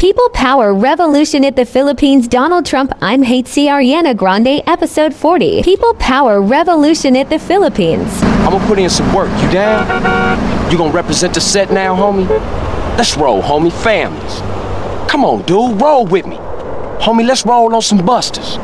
People Power Revolution at the Philippines. Donald Trump. I'm Hate C. Ariana Grande. Episode 40. People Power Revolution at the Philippines. I'm gonna put in some work. You down? You gonna represent the set now, homie? Let's roll, homie. Families. Come on, dude. Roll with me. Homie, let's roll on some busters.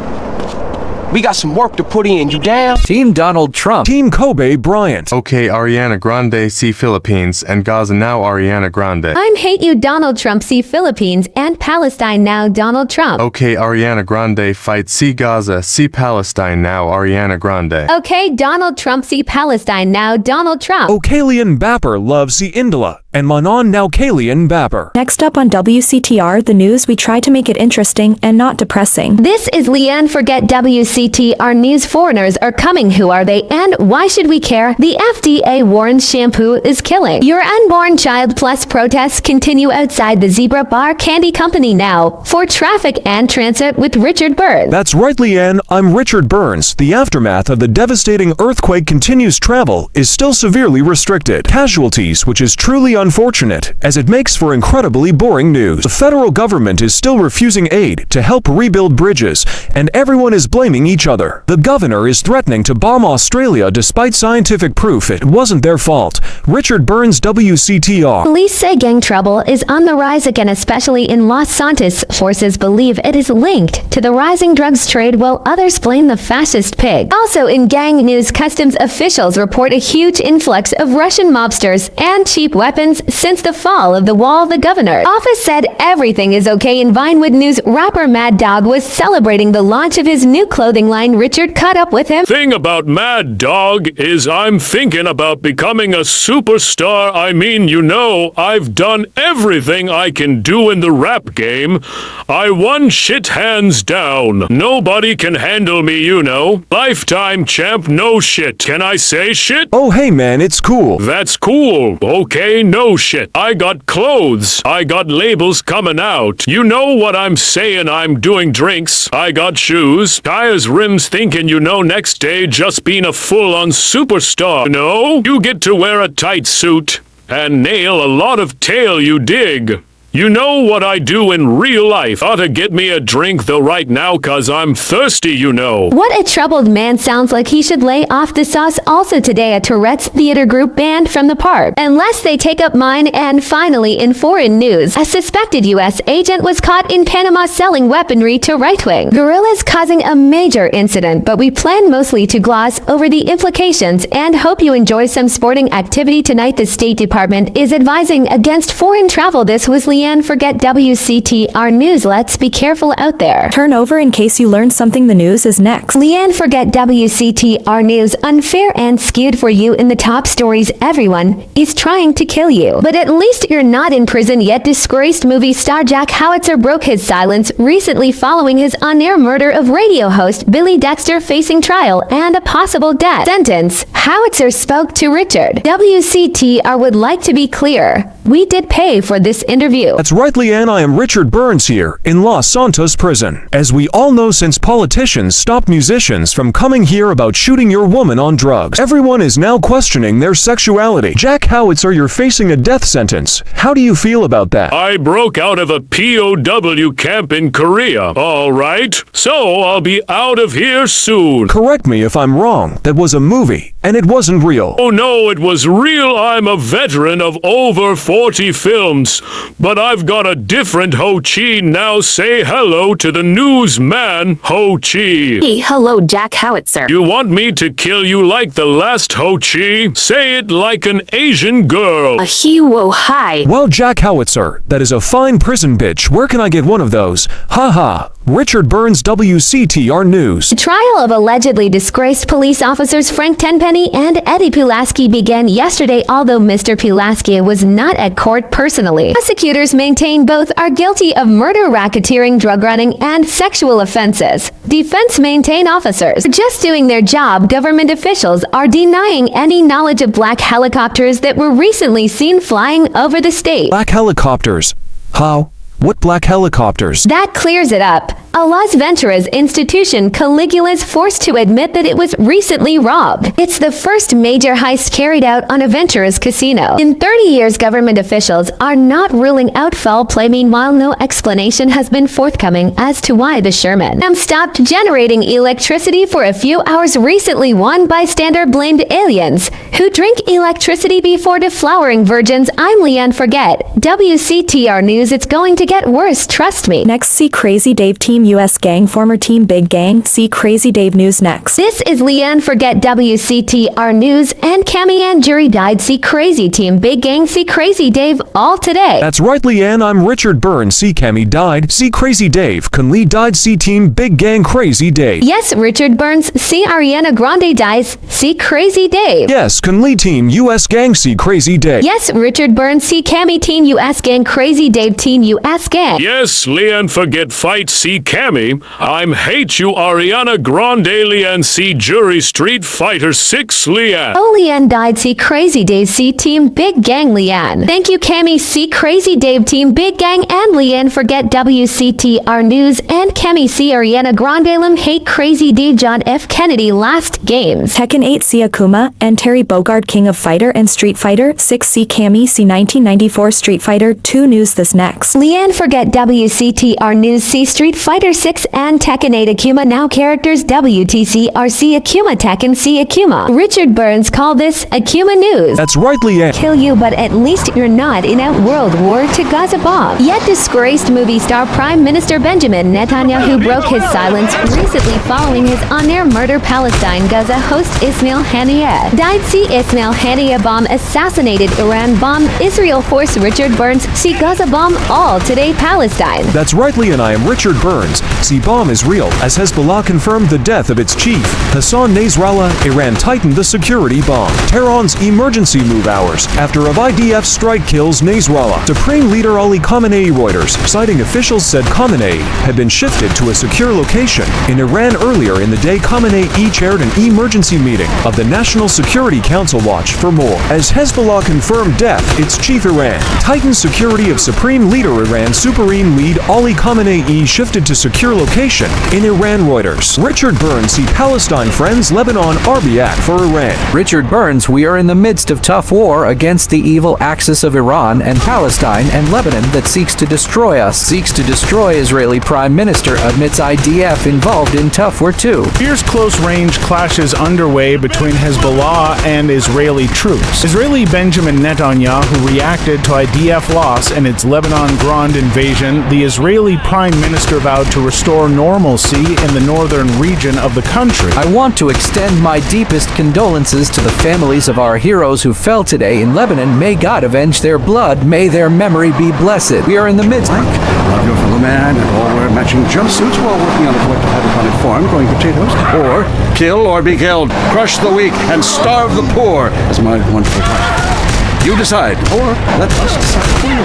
We got some work to put in. You down? Team Donald Trump. Team Kobe Bryant. Okay, Ariana Grande, see Philippines, and Gaza now Ariana Grande. I'm Hate You Donald Trump. See Philippines and Palestine now Donald Trump. Okay, Ariana Grande, fight see Gaza, see Palestine now Ariana Grande. Okay, Donald Trump. See Palestine now Donald Trump. Kalian Bapper loves see Indala, and Manon now Kalian Bapper. Next up on WCTR, the news, we try to make it interesting and not depressing. This is Leanne. Forget WCTR news. Foreigners are coming. Who are they and why should we care? The FDA warns shampoo is killing your unborn child. Plus protests continue outside the Zebra Bar Candy Company now for traffic and transit with Richard Burns. That's right, Leanne. I'm Richard Burns. The aftermath of the devastating earthquake continues. Travel is still severely restricted. Casualties, which is truly unfortunate, as it makes for incredibly boring news. The federal government is still refusing aid to help rebuild bridges, and everyone is blaming each other. The governor is threatening to bomb Australia despite scientific proof it wasn't their fault. Richard Burns, WCTR. Police say gang trouble is on the rise again, especially in Los Santos. Forces believe it is linked to the rising drugs trade, while others blame the fascist pig. Also in gang news, customs officials report a huge influx of Russian mobsters and cheap weapons since the fall of the wall. The governor office said everything is okay. In Vinewood News, rapper Mad Dog was celebrating the launch of his new clothing line. Richard caught up with him. Thing about Mad Dog is I'm thinking about becoming a superstar. I mean, you know, I've done everything I can do in the rap game. I won shit hands down. Nobody can handle me, you know. Lifetime champ, no shit. Can I say shit? Oh hey man, it's cool. That's cool. Okay, no shit. I got clothes. I got labels coming out. You know what I'm saying. I'm doing drinks. I got shoes, tires, rims, thinking, you know, next day just being a full-on superstar. No, you get to wear a tight suit and nail a lot of tail, you dig? You know what I do in real life. Ought to get me a drink though right now, cause I'm thirsty, you know. What a troubled man. Sounds like he should lay off the sauce. Also today, a Tourette's theater group banned from the park unless they take up mine. And finally, in foreign news, a suspected U.S. agent was caught in Panama selling weaponry to right-wing guerrillas, causing a major incident. But we plan mostly to gloss over the implications and hope you enjoy some sporting activity tonight. The State Department is advising against foreign travel. This was Leanne. Forget WCTR news. Let's be careful out there. Turn over in case you learned something. The news is next. Leanne. Forget WCTR news. Unfair and skewed for you. In the top stories, everyone is trying to kill you, but at least you're not in prison yet. Disgraced movie star Jack Howitzer broke his silence recently following his on-air murder of radio host Billy Dexter, facing trial and a possible death sentence. Howitzer spoke to Richard. WCTR would like to be clear. We did pay for this interview. That's right, Leanne. I am Richard Burns here in Los Santos prison. As we all know, since politicians stopped musicians from coming here about shooting your woman on drugs, everyone is now questioning their sexuality. Jack Howitzer, you're facing a death sentence. How do you feel about that? I broke out of a POW camp in Korea, all right? So I'll be out of here soon. Correct me if I'm wrong. That was a movie, and it wasn't real. Oh no, it was real. I'm a veteran of over 40 films, but I've got a different Ho Chi now. Say hello to the newsman, Ho Chi. Hey, hello, Jack Howitzer. You want me to kill you like the last Ho Chi? Say it like an Asian girl. A he-wo hi. Well, Jack Howitzer, that is a fine prison bitch. Where can I get one of those? Haha. Richard Burns, WCTR News. The trial of allegedly disgraced police officers Frank Tenpenny and Eddie Pulaski began yesterday, although Mr. Pulaski was not at court personally. Prosecutors maintain both are guilty of murder, racketeering, drug running, and sexual offenses. Defense maintain officers are just doing their job. Government officials are denying any knowledge of black helicopters that were recently seen flying over the state. Black helicopters? How? What black helicopters? That clears it up. A Las Venturas institution, Caligula's forced to admit that it was recently robbed. It's the first major heist carried out on a Venturas casino. In 30 years, government officials are not ruling out foul play. Meanwhile, no explanation has been forthcoming as to why the Sherman stopped generating electricity for a few hours recently. One bystander blamed aliens who drink electricity before deflowering virgins. I'm Leanne Forget. WCTR News. It's going to get worse, trust me. Next, see Crazy Dave Team US Gang, former Team Big Gang. See Crazy Dave News next. This is Leanne Forget, WCTR News, and Cammy and Jury died. See Crazy Team Big Gang. See Crazy Dave all today. That's right, Leanne. I'm Richard Burns. See Cammy died. See Crazy Dave. Kun Lee died. See Team Big Gang Crazy Dave. Yes, Richard Burns. See Ariana Grande dies. See Crazy Dave. Yes, Kun Lee Team US Gang. See Crazy Dave. Yes, Richard Burns. See Cammy Team US Gang. Crazy Dave Team US Gang. Yes, Leanne Forget fight see Cammy. I'm hate you Ariana Grande Leanne see Jury Street Fighter 6 Leanne. Oh, Leanne died. See Crazy Dave. See Team Big Gang Leanne. Thank you, Cammy. See Crazy Dave Team Big Gang and Leanne Forget WCTR News and Cammy. See Ariana Grande Lim hate Crazy Dave John F. Kennedy last games. Tekken 8 see Akuma and Terry Bogard King of Fighter and Street Fighter 6 see Cammy. See 1994 Street Fighter 2 News this next. Leanne Forget WCTR News. See Street Fighter 6 and Tekken 8 Akuma now characters WTCRC Akuma Tekken see Akuma. Richard Burns called this Akuma News. That's right, Leanne. Kill you, but at least you're not in a world war to Gaza bomb. Yet disgraced movie star Prime Minister Benjamin Netanyahu broke his silence recently following his on-air murder. Palestine Gaza host Ismail Haniyeh died. See Ismail Haniyeh bomb assassinated Iran bomb Israel force. Richard Burns see Gaza bomb all today Palestine. That's right, Leanne. I am Richard Burns. See bomb is real as Hezbollah confirmed the death of its chief, Hassan Nasrallah. Iran tightened the security bomb. Tehran's emergency move hours after a IDF strike kills Nasrallah. Supreme Leader Ali Khamenei. Reuters, citing officials said Khamenei had been shifted to a secure location in Iran earlier in the day. Khamenei chaired an emergency meeting of the National Security Council. Watch for more as Hezbollah confirmed death its chief. Iran tightened security of Supreme Leader Iran Supreme Lead Ali Khamenei shifted to secure location in Iran. Reuters, Richard Burns see Palestine friends Lebanon RBAC for Iran. Richard Burns, we are in the midst of tough war against the evil axis of Iran and Palestine and Lebanon that seeks to destroy us. Seeks to destroy Israeli Prime Minister admits IDF involved in tough war too. Fierce close-range clashes underway between Hezbollah and Israeli troops. Israeli Benjamin Netanyahu reacted to IDF loss and its Lebanon Grand invasion. The Israeli Prime Minister vowed to restore normalcy in the northern region of the country. I want to extend my deepest condolences to the families of our heroes who fell today in Lebanon. May God avenge their blood. May their memory be blessed. We are in the midst. Love your fellow man and all wear matching jumpsuits while working on a collective hydroponic farm growing potatoes. Or kill or be killed, crush the weak, and starve the poor, as my wonderful wife. You decide, or let us decide for you.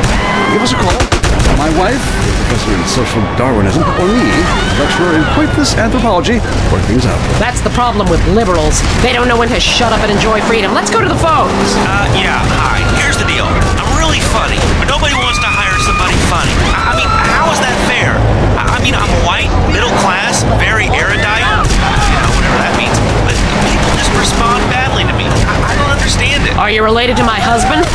Give us a call. My wife, professor in social Darwinism, or me, lecturer in pointless anthropology, work things out. That's the problem with liberals. They don't know when to shut up and enjoy freedom. Let's go to the phones. Yeah, hi. Here's the deal. I'm really funny, but nobody wants to hire somebody funny. I mean, how is that fair? I mean, I'm white, middle class, very erudite, whatever that means, but people just respond badly to me. I don't understand it. Are you related to my husband?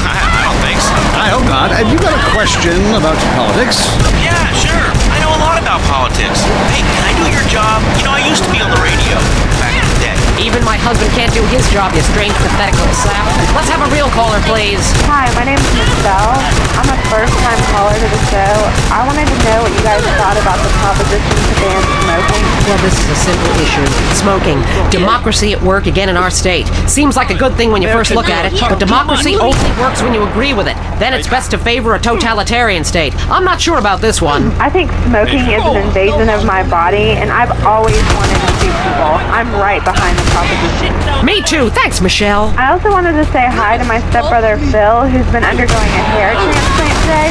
I don't think so. I hope not. Have you got a question about politics? Yeah, sure. I know a lot about politics. Hey, can I do your job? You know, I used to be on the radio back in the day. Even my husband can't do his job, you strange, pathetic little sap. Let's have a real caller, please. Hi, my name's Michelle. I'm a first-time caller to the show. I wanted to know what you guys thought about the proposition to ban smoking. Well, this is a simple issue. Smoking. Democracy at work again in our state. Seems like a good thing when you first look at it, but democracy only works when you agree with it. Then it's best to favor a totalitarian state. I'm not sure about this one. I think smoking is an invasion of my body, and I've always wanted to shoot people. I'm right behind the proposition. Me too. Thanks, Michelle. I also wanted to say hi to my stepbrother Phil, who's been undergoing a hair transplant today.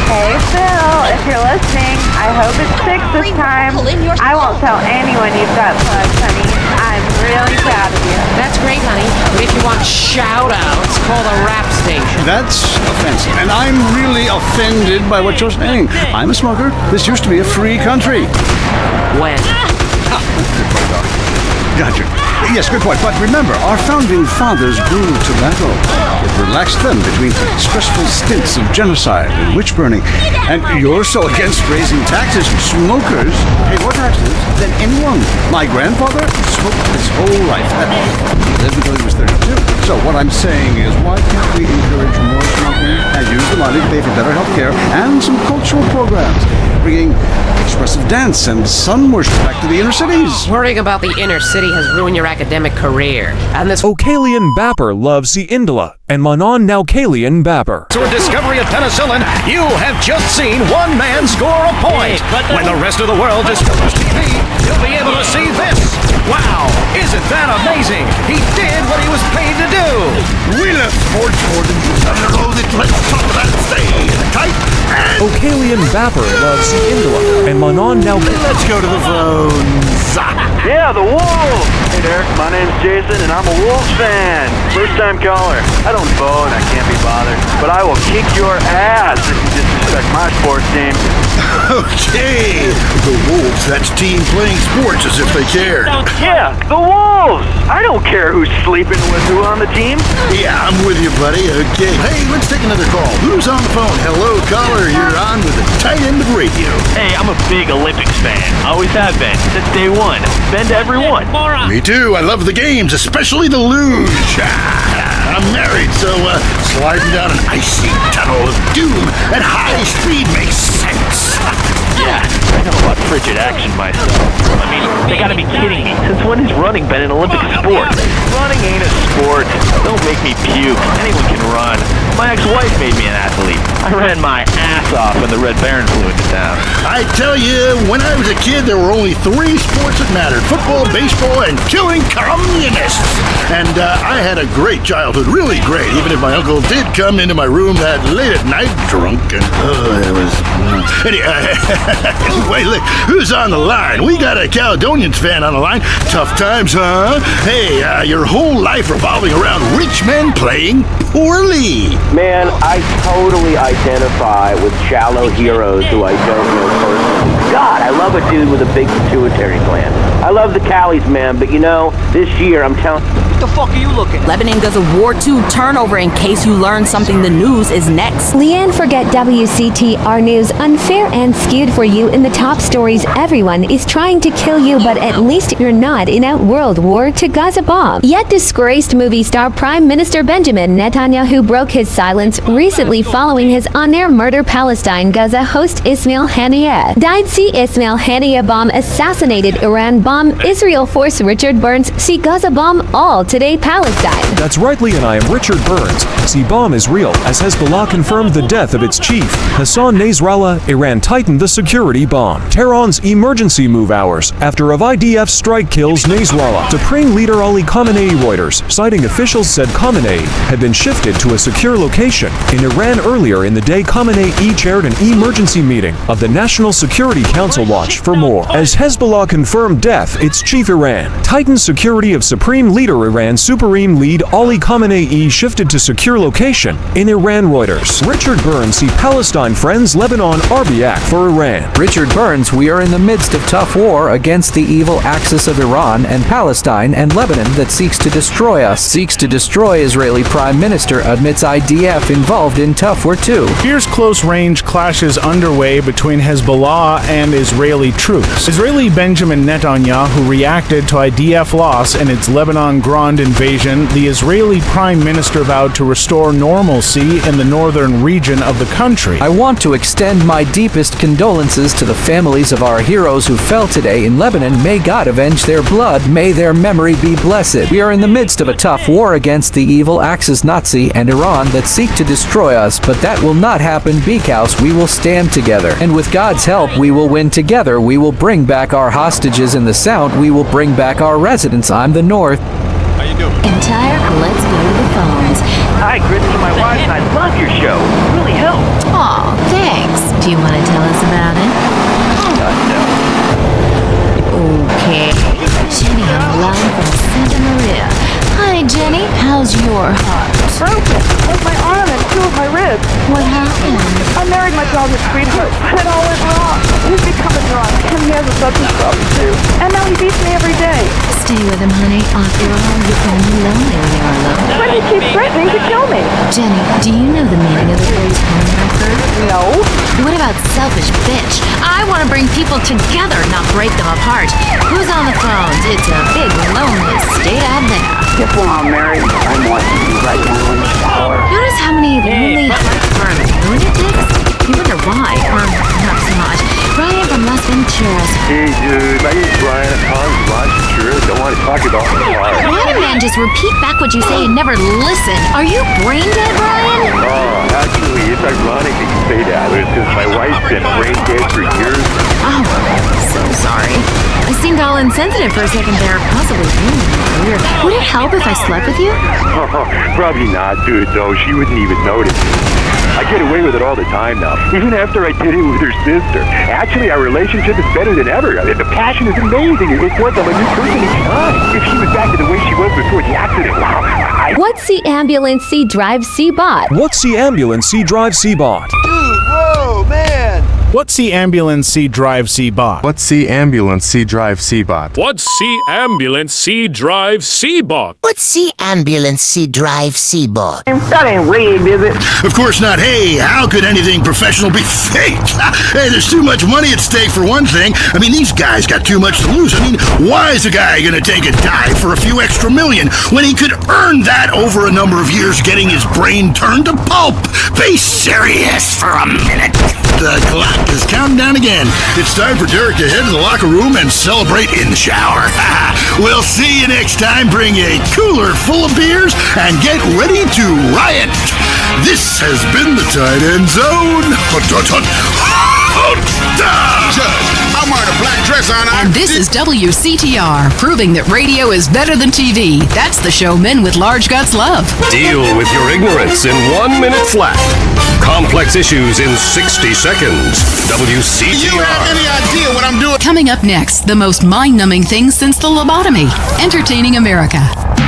Hey Phil, if you're listening, I hope it's 6 this time. I won't tell anyone you've got plugs, honey. I'm really proud of you. That's great, honey. But if you want shout-outs, call the rap station. That's offensive, and I'm really offended by what you're saying. I'm a smoker. This used to be a free country. When? Gotcha. Yes, good point. But remember, our founding fathers grew tobacco. It relaxed them between stressful stints of genocide and witch burning. And you're so against raising taxes. Smokers pay more taxes than anyone. My grandfather smoked his whole life. He lived until he was 32. So what I'm saying is, why can't we encourage more smoking and use the money to pay for better health care and some cultural programs, bringing expressive dance and sun worship back to the inner cities? Worrying about the inner city has ruined your academic career. And this Okalian Bapper loves the Indala, and Manon now Kalian Bapper. Through discovery of penicillin, you have just seen one man score a point. When the rest of the world discovers TV, you'll be able to see this. Wow, isn't that amazing? He did what he was paid to do. We left sports more than just under loaded. Let's talk about staying tight. Okalian Bapper loves the Indala, and Manon now... Let's go to the phones. Yeah, the Wolves! Hey there, my name's Jason and I'm a Wolves fan. First time caller. I don't vote, I can't be bothered. But I will kick your ass if you disrespect my sports team. Okay, the Wolves, that's team playing sports as if they cared. Yeah, the Wolves! I don't care who's sleeping with who on the team. Yeah, I'm with you, buddy. Okay. Hey, let's take another call. Who's on the phone? Hello, caller. You're on with the tight end of radio. Hey, I'm a big Olympics fan. Always have been, since day one. Been to every one. Me too. I love the games, especially the luge. I'm married, so sliding down an icy tunnel of doom at high speed makes sense. Yeah, I know about frigid action myself. I mean, they gotta be kidding me. Since when has running been an Olympic sport? Running ain't a sport. Don't make me puke. Anyone can run. My ex-wife made me an athlete. I ran my ass off when the Red Baron flew into town. I tell you, when I was a kid, there were only 3 sports that mattered. Football, baseball, and killing communists. And I had a great childhood, really great, even if my uncle did come into my room that late at night, drunk, and it was... Anyway, look, who's on the line? We got a Caledonians fan on the line. Tough times, huh? Hey, your whole life revolving around rich men playing poorly. Man, I totally identify with shallow heroes who I don't know personally. God, I love a dude with a big pituitary gland. I love the Callies, man, but you know, this year I'm telling... What the fuck are you looking at? Lebanon does a War II turnover in case you learn something. The news is next. Leanne forget WCTR News unfair and skewed for you in the top stories. Everyone is trying to kill you, but at least you're not in a world war to Gaza bomb. Yet disgraced movie star Prime Minister Benjamin Netanyahu broke his silence recently following his on-air murder. Palestine Gaza host Ismail Haniyeh died. See Ismail Haniyeh bomb assassinated. Iran bomb. Israel force Richard Burns. See Gaza bomb. All today Palestine. That's right, Lee, and I am Richard Burns. See, bomb is real, as Hezbollah confirmed the death of its chief, Hassan Nasrallah. Iran tightened the security bomb. Tehran's emergency move hours after a IDF strike kills Nasrallah. Supreme leader Ali Khamenei. Reuters, citing officials, said Khamenei had been shifted to a secure location in Iran earlier in the day. Khamenei chaired an emergency meeting of the National Security Council. Watch for more. As Hezbollah confirmed death its chief. Iran tightened security of Supreme Leader. Iran Supreme Lead Ali Khamenei shifted to secure location in Iran. Reuters. Richard Burns. See Palestine friends Lebanon RBAC for Iran. Richard Burns, we are in the midst of tough war against the evil axis of Iran and Palestine and Lebanon that seeks to destroy us. Seeks to destroy Israeli Prime Minister admits IDF involved in tough war too. Here's close-range clashes underway between Hezbollah and Israeli troops. Israeli Benjamin Netanyahu reacted to IDF loss in its Lebanon Grand invasion. The Israeli Prime Minister vowed to restore normalcy in the northern region of the country. I want to extend my deepest condolences to the families of our heroes who fell today in Lebanon. May God avenge their blood. May their memory be blessed. We are in the midst of a tough war against the evil Axis Nazi and Iran that seek to destroy us, but that will not happen because we will stand together. And with God's help, we will win together. We will bring back our hostages in the South. We will bring back our residents. I'm the North. How you doing? Entire, let's go to the phones. Hi, Chris, to my wife, and I love your show. It really helps. Aw, thanks. Do you want to tell us about Gaza's sweetheart, but it all went wrong. He's becoming drunk, and he has a substance problem too. And now he beats me every day. Stay with him, honey. After all, you're only lonely when you're alone. But he keeps threatening to kill me. Jenny, do you know the meaning of the phrase home wrecker? No. What about selfish bitch? I want to bring people together, not break them apart. Who's on the phones? It's a big, lonely state out there. Just when I'm married, I'm watching you right now in the shower. Notice how many lonely lunatics? You wonder why, or not so much. Bryant from Las Venturas. Hey, dude, my name's Bryant. I'm calling from Las Venturas. Don't want to talk about my car. Why do men just repeat back what you say and never listen? Are you brain dead, Brian? Oh, actually, it's ironic that you say that. It's because my wife's been brain dead for years. Oh, so sorry. I seemed all insensitive for a second there, possibly ruining my career. Would it help if I slept with you? Probably not, dude, though. She wouldn't even notice. I get away with it all the time now, even after I did it with her sister. Actually, our relationship is better than ever. I mean, the passion is amazing. It's like I'm a new person each time. If she was back to the way she was before the accident, wow. What's the ambulance C drive C bot? What's the ambulance C drive C bot? Whoa, man! What's the ambulance C drive C bot? What's the ambulance C drive C bot? What's C ambulance C drive C bot? What's C ambulance C drive C bot? That ain't rigged, is it? Of course not. Hey, how could anything professional be fake? Hey, there's too much money at stake for one thing. I mean, these guys got too much to lose. I mean, why is a guy gonna take a dive for a few extra million when he could earn that over a number of years getting his brain turned to pulp? Be serious for a minute. The clock is counting down again. It's time for Derek to head to the locker room and celebrate in the shower. We'll see you next time. Bring a cooler full of beers and get ready to riot. This has been the Tight End Zone. Judge, I'm wearing a black dress on. And this is WCTR, proving that radio is better than TV. That's the show men with large guts love. Deal with your ignorance in 1 minute flat. Complex issues in 60 seconds. WCTR. Do you have any idea what I'm doing? Coming up next, the most mind-numbing thing since the lobotomy. Entertaining America.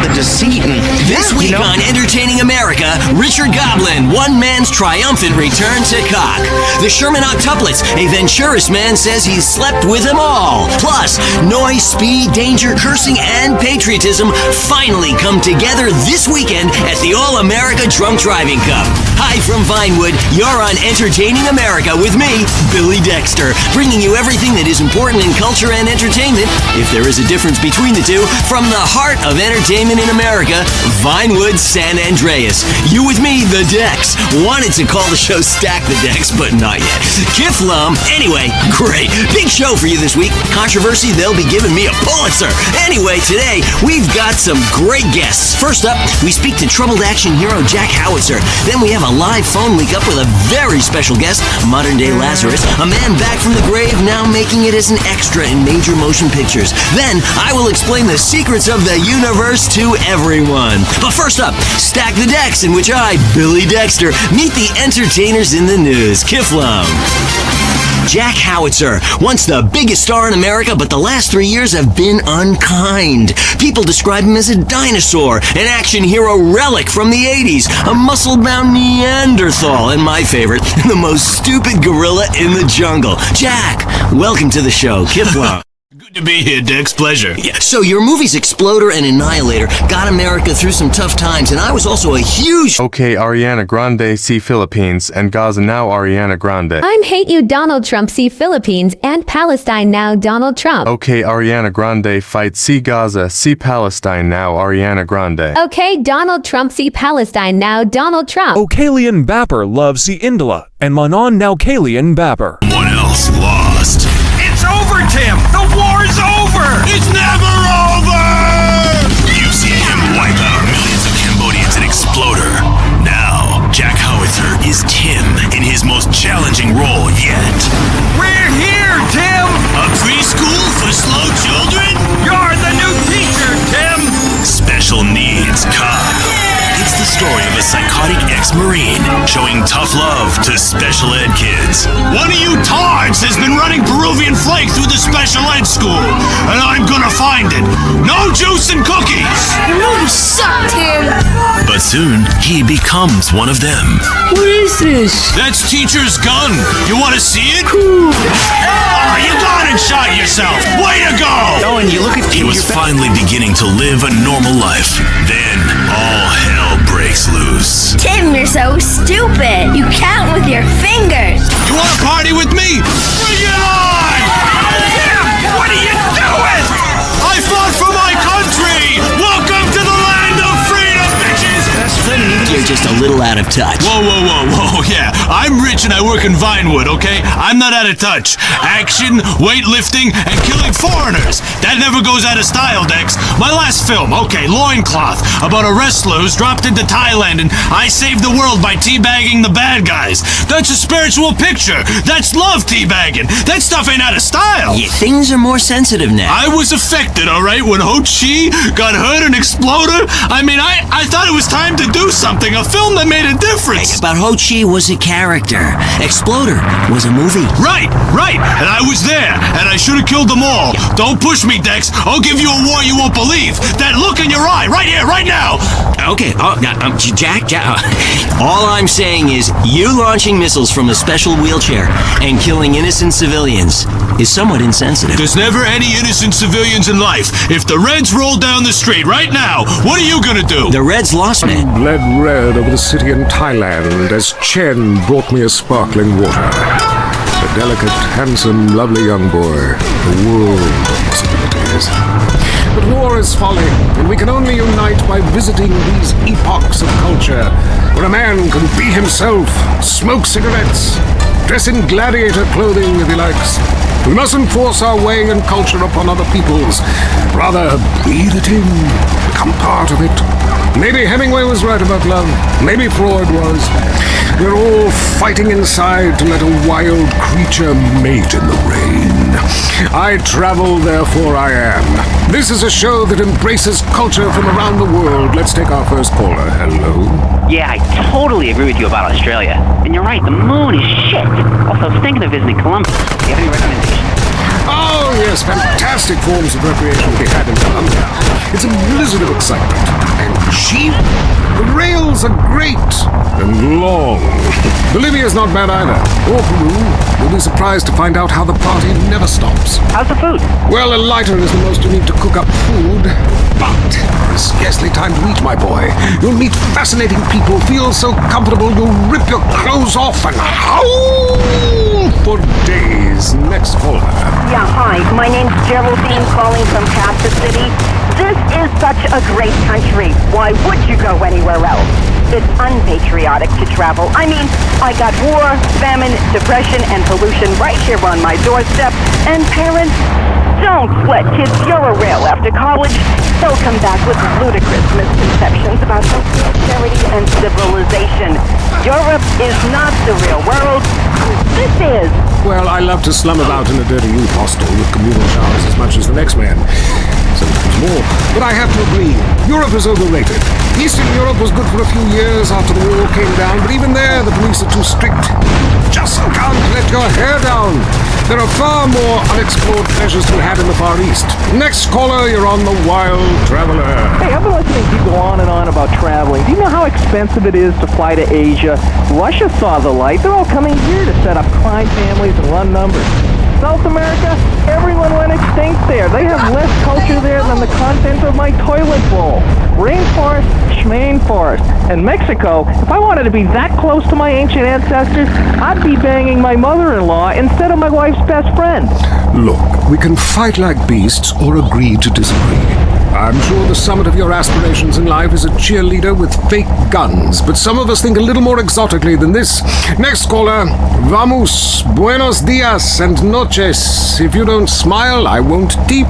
The deceitant. This week on Entertaining America, Richard Goblin, one man's triumphant return to cock. The Sherman Octuplets, a Venturis man says he's slept with them all. Plus, noise, speed, danger, cursing, and patriotism finally come together this weekend at the All-America Drunk Driving Cup. Hi from Vinewood, you're on Entertaining America with me, Billy Dexter, bringing you everything that is important in culture and entertainment, if there is a difference between the two, from the heart of entertainment in America, Vinewood, San Andreas. You with me, the Dex. Wanted to call the show Stack the Dex, but not yet. Kiflum. Anyway, great. Big show for you this week. Controversy, they'll be giving me a Pulitzer. Anyway, today, we've got some great guests. First up, we speak to troubled action hero Jack Howitzer. Then we have a live phone link up with a very special guest, modern-day Lazarus, a man back from the grave, now making it as an extra in major motion pictures. Then, I will explain the secrets of the universe to everyone. But first up, Stack the Dex, in which I, Billy Dexter, meet the entertainers in the news. Kiflum. Jack Howitzer, once the biggest star in America, but the last 3 years have been unkind. People describe him as a dinosaur, an action hero relic from the 80s, a muscle-bound Neanderthal, and my favorite, the most stupid gorilla in the jungle. Jack, welcome to the show. Kiflum. Good to be here, Dex. Pleasure. Yeah, so your movies Exploder and Annihilator got America through some tough times, and I was also a huge... Okay, Ariana Grande, see Philippines, and Gaza now Ariana Grande. I'm Hate You Donald Trump, see Philippines, and Palestine now Donald Trump. Okay, Ariana Grande, fight, see Gaza, see Palestine now Ariana Grande. Okay, Donald Trump, see Palestine now Donald Trump. Okalian Bapper loves see Indala, and Manon now Kalian Bapper. One else lost. It's over, Tim! The war's over! It's never over! You've seen him wipe out millions of Cambodians in Exploder. Now, Jack Howitzer is Tim in his most challenging role yet. We're here, Tim! A preschool for slow children? You're the new teacher, Tim! Special needs cop. It's the story of a psychotic ex-Marine showing tough love to special ed kids. One of you tards has been running Peruvian flake through the special ed school, and I'm gonna find it. No juice and cookies! You suck, Tim! But soon, he becomes one of them. What is this? That's teacher's gun. You wanna see it? Oh, you gone and shot yourself! Way to go! Oh, and you look at he was finally beginning to live a normal life. Then, all hell breaks loose. Tim, you're so stupid. You count with your fingers. You wanna party with me? Bring it on! Tim, what are you doing? I fought for my country! Welcome to the land of freedom, bitches! You're just a little out of touch. Whoa, yeah. I'm rich and I work in Vinewood, okay? I'm not out of touch. Action, weightlifting, and killing foreigners. That never goes out of style, Dex. My last film, okay, Loincloth, about a wrestler who's dropped into Thailand and I saved the world by teabagging the bad guys. That's a spiritual picture. That's love teabagging. That stuff ain't out of style. Yeah, things are more sensitive now. I was affected, all right, when Ho Chi got hurt and exploded. I mean, I thought it was time to do something, a film that made a difference. But Ho Chi was a character. Exploder was a movie. Right. And I was there, and I should have killed them all. Don't push me, Dex. I'll give you a war you won't believe. That look in your eye, right here, right now. Okay, Jack. All I'm saying is, you launching missiles from a special wheelchair and killing innocent civilians is somewhat insensitive. There's never any innocent civilians in life. If the Reds roll down the street right now, what are you gonna do? The Reds lost me. Bled red over the city in Thailand as Chen brought me a sparkling water. A delicate, handsome, lovely young boy. A world of possibilities. But war is folly, and we can only unite by visiting these epochs of culture, where a man can be himself, smoke cigarettes, dress in gladiator clothing if he likes. We mustn't force our way and culture upon other people's. Rather, breathe it in, become part of it. Maybe Hemingway was right about love. Maybe Freud was. We're all fighting inside to let a wild creature mate in the rain. I travel, therefore I am. This is a show that embraces culture from around the world. Let's take our first caller. Hello? Yeah, I totally agree with you about Australia. And you're right, the moon is shit. Also, I was thinking of visiting Columbus. Do you have any recommendations? Oh, yes, fantastic forms of recreation to be had in Colombia. It's a blizzard of excitement. And cheap. The rails are great and long. Bolivia's not bad either. Or Peru. You'll be surprised to find out how the party never stops. How's the food? Well, a lighter is the most you need to cook up food. But there's scarcely time to eat, my boy. You'll meet fascinating people, feel so comfortable you'll rip your clothes off and howl for days. Next caller. Yeah, hi. My name's Geraldine, calling from Kansas City. This is such a great country. Why would you go anywhere else? It's unpatriotic to travel. I mean, I got war, famine, depression, and pollution right here on my doorstep. And parents, don't let kids Euro-rail after college. They'll come back with ludicrous misconceptions about healthcare, charity, and civilization. Europe is not the real world. This is. Well, I love to slum about in a dirty youth hostel with communal showers as much as the next man. Sometimes more. But I have to agree, Europe is overrated. Eastern Europe was good for a few years after the wall came down, but even there the police are too strict. Just can't let your hair down. There are far more unexplored pleasures to be had in the Far East. Next caller, you're on the Wild Traveler. Hey, I've been listening to you go on and on about traveling. Do you know how expensive it is to fly to Asia? Russia saw the light. They're all coming here to set up crime families and run numbers. South America, everyone went extinct there. They have less culture there than the content of my toilet bowl. Rainforest, schmain forest. And Mexico, if I wanted to be that close to my ancient ancestors, I'd be banging my mother-in-law instead of my wife's best friend. Look, we can fight like beasts or agree to disagree. I'm sure the summit of your aspirations in life is a cheerleader with fake guns, but some of us think a little more exotically than this. Next caller, vamos, buenos dias and noches. If you don't smile, I won't deep.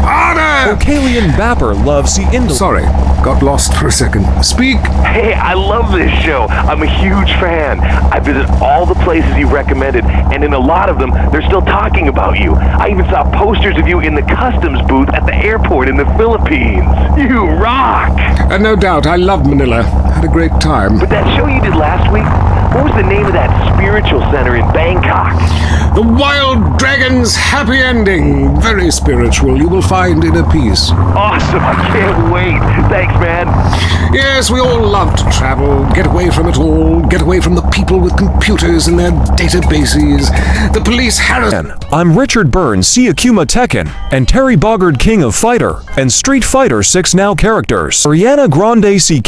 Harder! Ocalian Bapper loves the Indo. Sorry, got lost for a second. Speak. Hey, I love this show. I'm a huge fan. I visit all the places you recommended, and in a lot of them, they're still talking about you. I even saw posters of you in the customs booth at the airport in the Philippines. You rock! No doubt, I love Manila. Had a great time. But that show you did last week, What was the name of that spiritual center in Bangkok? The Wild Dragon's Happy Ending. Very spiritual. You will find inner peace. Awesome. I can't wait. Thanks, man. Yes, we all love to travel. Get away from it all. Get away from the people with computers and their databases. The police harass... I'm Richard Burns, see Akuma Tekken, and Terry Bogard, King of Fighter, and Street Fighter 6 Now characters. Ariana Grande, see